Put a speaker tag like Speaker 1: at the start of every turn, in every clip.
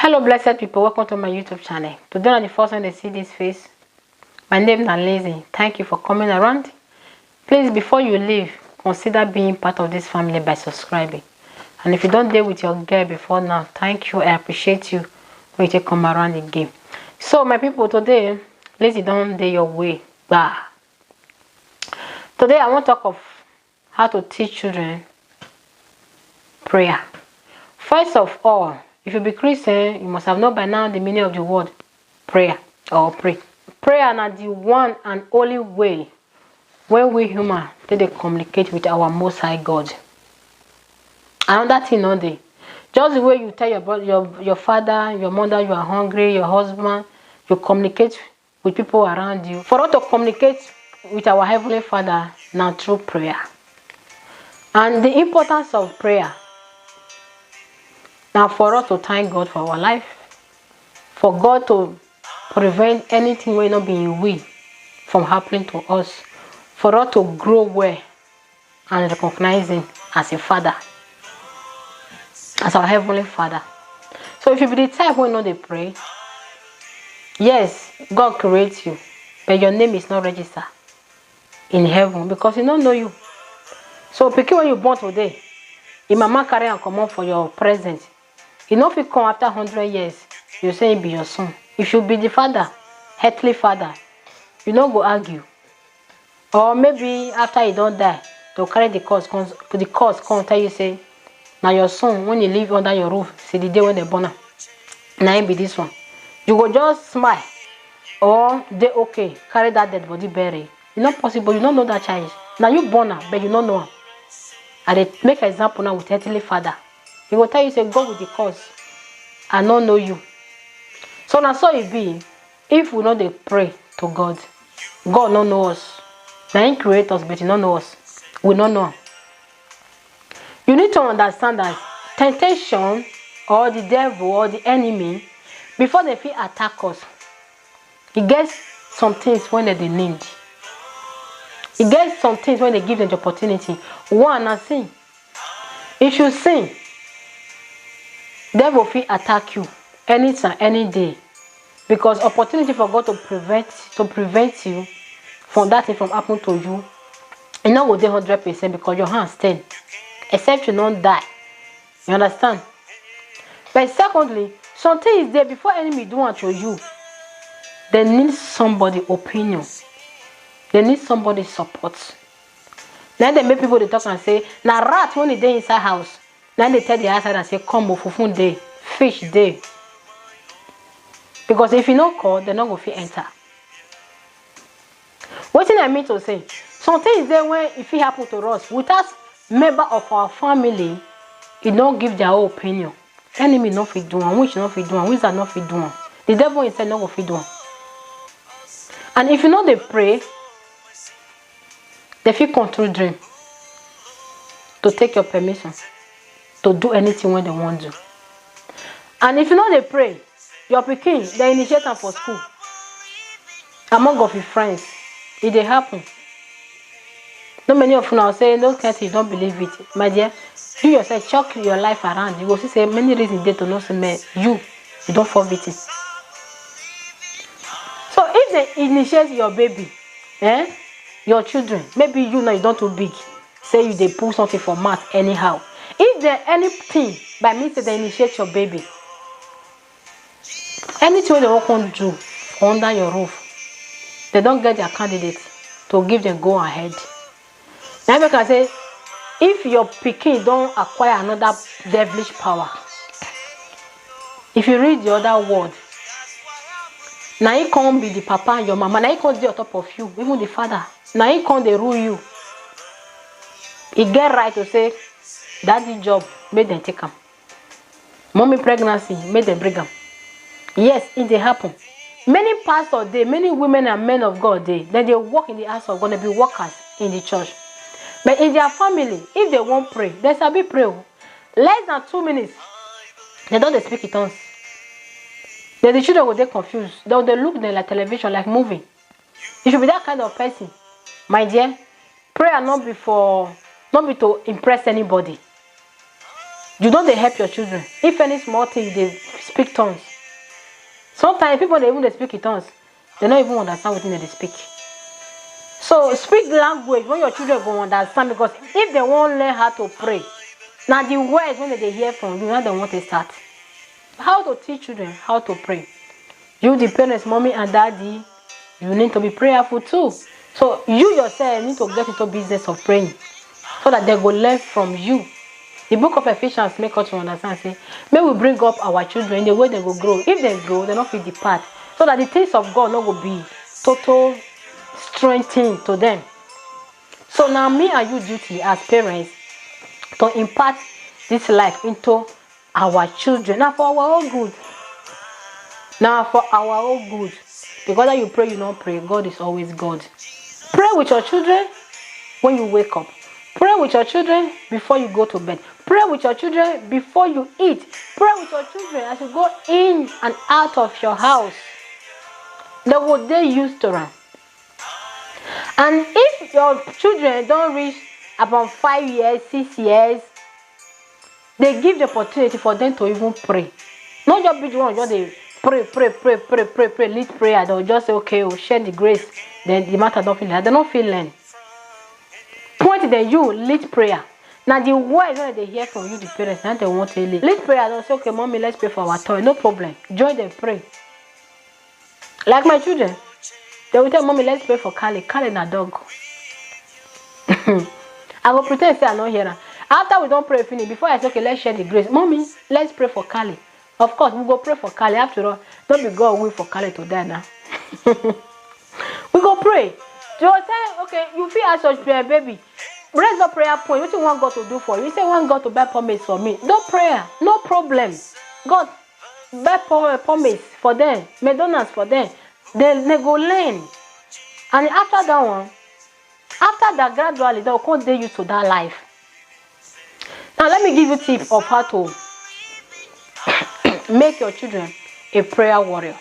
Speaker 1: Hello blessed people, welcome to my YouTube channel. Today on the first time they see this face, my name is Lizzie. Thank you for coming around. Please, before you leave, consider being part of this family by subscribing. And if you don't deal with your girl before now, thank you. I appreciate you when you come around again. So my people, today Lizzie don't do your way. Bah. Today I want to talk of how to teach children prayer. First of all, if you be Christian, you must have known by now the meaning of the word prayer or pray. Prayer is the one and only way when we human they communicate with our Most High God. Another thing on day, just the way you tell your father, your mother you are hungry, your husband, you communicate with people around you. For us to communicate with our Heavenly Father now through prayer. And the importance of prayer. Now for us to thank God for our life, for God to prevent anything we not being we from happening to us, for us to grow well and recognize Him as a Father, as our Heavenly Father. So if you be the type who know they pray, yes, God creates you, but your name is not registered in heaven because He don't know you. So pick when you born today, your mama carry and come out for your present. You know if you come after 100 years, you say it be your son. If you be the father, earthly father, you don't go argue. Or maybe after you don't die, they'll carry the cause come tell you say, now your son, when you live under your roof, see the day when they born. Now it be this one. You go just smile. Or they okay, carry that dead body bury. It's not possible, you don't know that child. Now you born her, but you don't know her. And they make an example now with earthly father. He will tell you, say, go with the cause. I don't know you. So now so it be, if we know they pray to God, God don't know us. Now He create us, but He don't know us. We don't know. You need to understand that temptation or the devil or the enemy, before they feel attack us, he gets some things when they need. He gets some things when they give them the opportunity. One, I sin. If you sin, devil will attack you anytime, any day, because opportunity for God to prevent you from that thing from happening to you, you know, go there 100% because your hands stand, except you don't die. You understand? But secondly, something is there before enemy do unto you. They need somebody opinion. They need somebody support. Now they make people they talk and say, now rat when they inside house. Now they tell the outside and say, come fufun day, fish day. Because if you not call, they're not going to enter. What thing I mean to say? Something is there when if it happen to us, without member of our family, it don't give their own opinion. Enemy not fit do one, which not fit do one, wizard not fit do one. The devil inside not going fit do one. And if you know they pray, they feel control dream to take your permission to do anything when they want to. And if you know they pray, your pikin, they initiate them for school. Among of your friends, it they happen. Not many of you now say, no, you don't believe it. My dear, do yourself, check your life around. You will see say many reasons there to know say you don't fall victim. So if they initiate your baby, your children, maybe you know you don't too big, say you they pull something for math anyhow. If there anything by mistake they initiate your baby, anything they want to do under your roof, they don't get their candidate to give them go ahead. Now you can say, if your pikin don't acquire another devilish power, if you read the other word, now he can't be the papa and your mama, now he can't be on top of you, even the father. Now he can't they rule you. He get right to say, daddy job, made them take him. Mommy pregnancy, made them bring him. Yes, it they happen. Many pastors there, many women and men of God there, then they work in the house of God, they be workers in the church. But in their family, if they won't pray, they shall be pray. Less than 2 minutes, they don't speak in tongues. Then the children will get confused. They look there like television, like movie. You should be that kind of person, my dear. Prayer not be to impress anybody. You don't help your children. If any small thing they speak speak tongues. Sometimes people they speak in tongues, they don't even understand what they speak. So speak language when your children go understand, because if they won't learn how to pray, now the words when they hear from you, now they want to start. How to teach children how to pray? You, the parents, mommy and daddy, you need to be prayerful too. So you yourself need to get into business of praying, so that they will learn from you. The book of Ephesians make us to understand, say, may we bring up our children in the way they will grow. If they grow, they not feel depart, so that the things of God not will be total strengthening to them. So now me and you duty as parents to impart this life into our children. Now for our own good. Now for our own good. Because that you pray, you don't pray, God is always God. Pray with your children when you wake up. Pray with your children before you go to bed. Pray with your children before you eat. Pray with your children as you go in and out of your house. They will they used to run. And if your children don't reach about 5 years, 6 years, they give the opportunity for them to even pray. Not just be the one, just they pray, lead prayer. They'll just say, okay, we'll share the grace. Then the matter don't feel like they don't feel learn. Point that you lead prayer. Now the words when they hear from you, the parents, now they want to lead prayer. They'll say, okay, mommy, let's pray for our toy. No problem. Join them, pray. Like my children, they will tell mommy, let's pray for Kali. Kali na dog. I will pretend say I'm not here. After we don't pray finish, before I say, okay, let's share the grace. Mommy, let's pray for Kali. Of course, we go pray for Kali. After all, don't be God wait for Kali to die now. We go pray. You say, okay, you feel as your prayer, baby. Raise up prayer point. What you want God to do for you? You say, want God to buy pomades for me. No prayer, no problem. God, buy pomades for them, McDonald's for them. Then they go learn. And after that one, after that, gradually, they will come they used to that life. Now, let me give you tips of how to make your children a prayer warrior.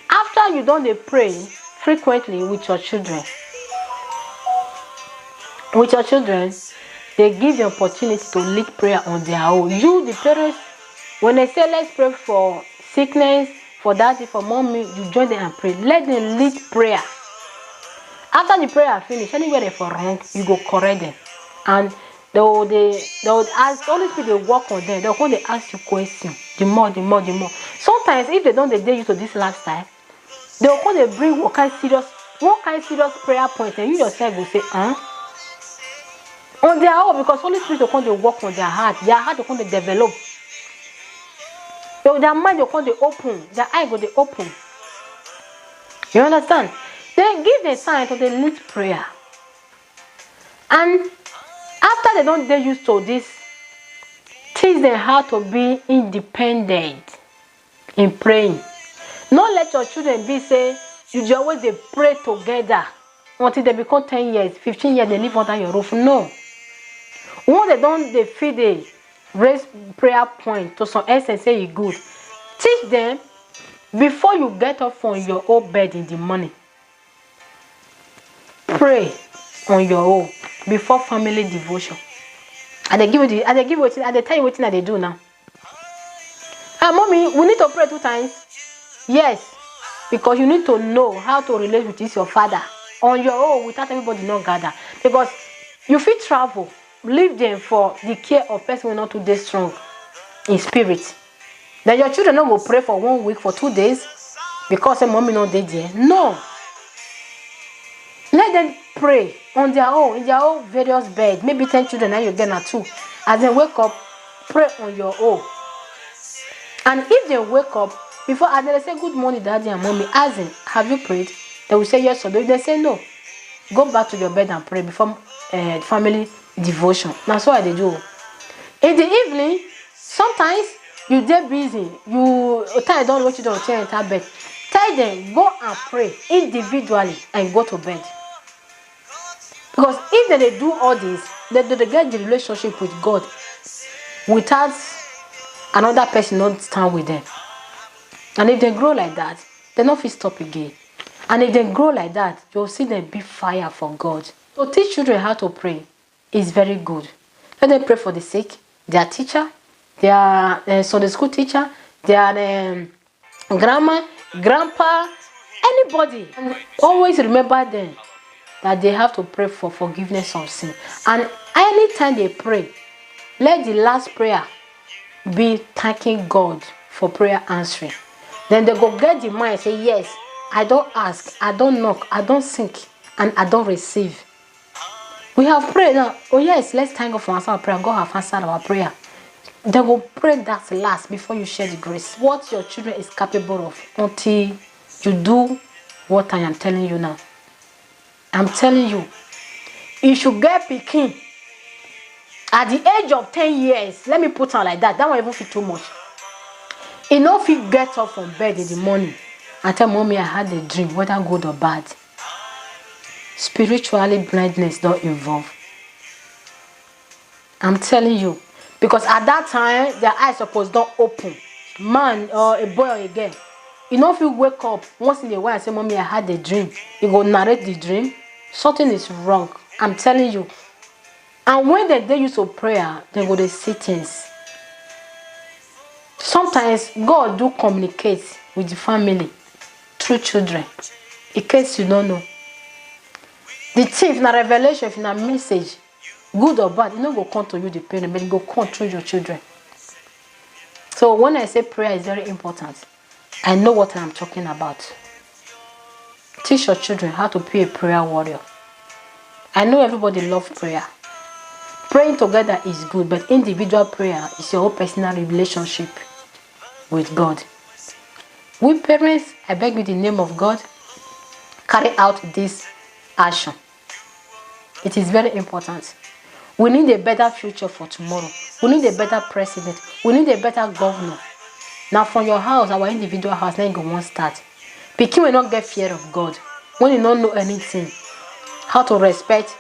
Speaker 1: After you don't pray frequently with your children, they give you opportunity to lead prayer on their own. You, the parents, when they say let's pray for sickness, for daddy, for mommy, you join them and pray. Let them lead prayer. After the prayer finish, anywhere they for wrong, you go correct them. And they would ask, Holy Spirit, they work on them. They'll come, they ask you questions. The more. Sometimes, if they don't they you to this lifestyle, they'll come, they bring one kind serious prayer point, and you yourself will say, on their own, because Holy Spirit will come, they work on their heart. Their heart will come, they develop. Their mind will come, they open. Their eye will they open. You understand? Then give them sign to the lead prayer. And after they don't get used to this, teach them how to be independent in praying. Don't let your children be say you just always they pray together until they become 10 years, 15 years, they live under your roof. No. Once they feed the raise prayer point to some essence say you good. Teach them before you get up from your own bed in the morning. Pray on your own before family devotion. And they tell you what they do now. Mommy, we need to pray 2 times. Yes, because you need to know how to relate with your father on your own without everybody not gather. Because you fit travel, leave them for the care of person who not too day strong in spirit. Then your children not go pray for 1 week, for 2 days, because their mommy not dead there. No. Let them pray on their own, in their own various bed. Maybe 10 children, and you get a 2. As they wake up, pray on your own. And if they wake up, before they say good morning, daddy and mommy, ask them, have you prayed? They will say yes or no. If they say no, go back to your bed and pray before family devotion. That's what they do. In the evening, sometimes you get busy. You don't want you to enter bed. Tell them, go and pray individually and go to bed. Because if they do all this, they get the relationship with God without another person not stand with them. And if they grow like that, they not feel stop again. And if they grow like that, you'll see them be fire for God. So teach children how to pray is very good. Let them pray for the sick, their teacher, their Sunday school teacher, their grandma, grandpa, anybody. And always remember them that they have to pray for forgiveness of sin. And anytime they pray, let the last prayer be thanking God for prayer answering. Then they go get the mind, say, yes, I don't ask, I don't knock, I don't seek, and I don't receive. We have prayed now. Oh yes, let's thank God for answering our prayer. God have answered our prayer. They will pray that last before you share the grace. What your children is capable of until you do what I am telling you now. I'm telling you, you should get pikin at the age of 10 years. Let me put on like that. That won't even feel too much. Enough you get up from bed in the morning and tell mommy I had a dream, whether good or bad. Spiritually blindness don't involve. I'm telling you. Because at that time, their eyes supposed don't open. Man or a boy or a girl. Enough you wake up once in a while and say, mommy, I had a dream. You go narrate the dream. Something is wrong. I'm telling you. And when they use of prayer, they go to see things. Sometimes God do communicate with the family through children. In case you don't know. The thief in a revelation, in a message, good or bad, it not go come to you the parent, but it go come through your children. So when I say prayer is very important, I know what I'm talking about. Teach your children how to be a prayer warrior. I know everybody loves prayer. Praying together is good, but individual prayer is your own personal relationship with God. We parents, I beg you in the name of God, carry out this action. It is very important. We need a better future for tomorrow. We need a better president. We need a better governor. Now from your house, our individual house, now you go one start. Pikin will not get fear of God. When you don't know anything, how to respect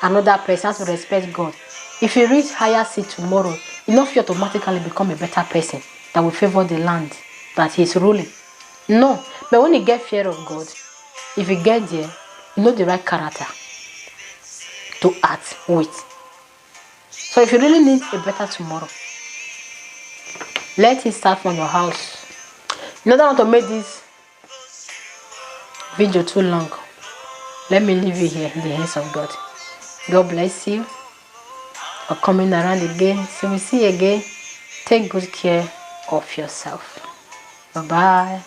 Speaker 1: another person, how to respect God. If you reach higher seat tomorrow, enough you automatically become a better person that will favor the land that he is ruling. No. But when you get fear of God, if you get there, you know the right character to act with. So if you really need a better tomorrow, let it start from your house. You don't want to make this video too long. Let me leave you here in the hands of God. God bless you for coming around again. So we see you again. Take good care of yourself. Bye-bye.